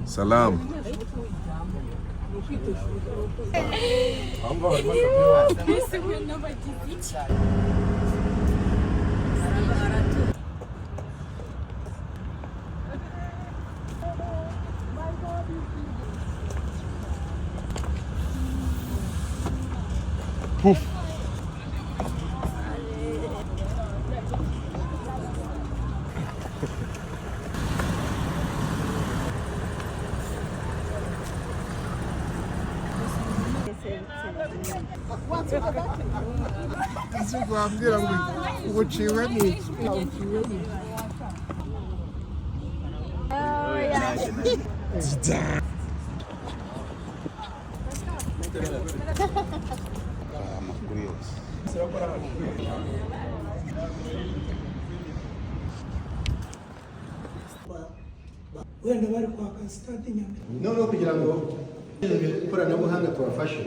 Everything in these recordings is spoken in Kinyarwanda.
Salam. Pouf. Ambwira ngo ubuciwe ni ubuciwe ni amakuru yose wenda bari kwaka stade Nyamata noneho kugira ngo ikoranabuhanga tubafashe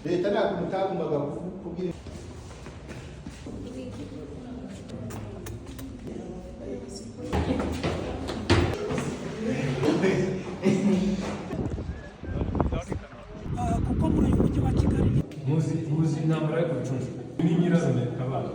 leta ntabwo mutagombaga kubwira kuko muri uyu mujyi wa Kigali muzi intambara yo ku Rucunshu ni nyirazina abana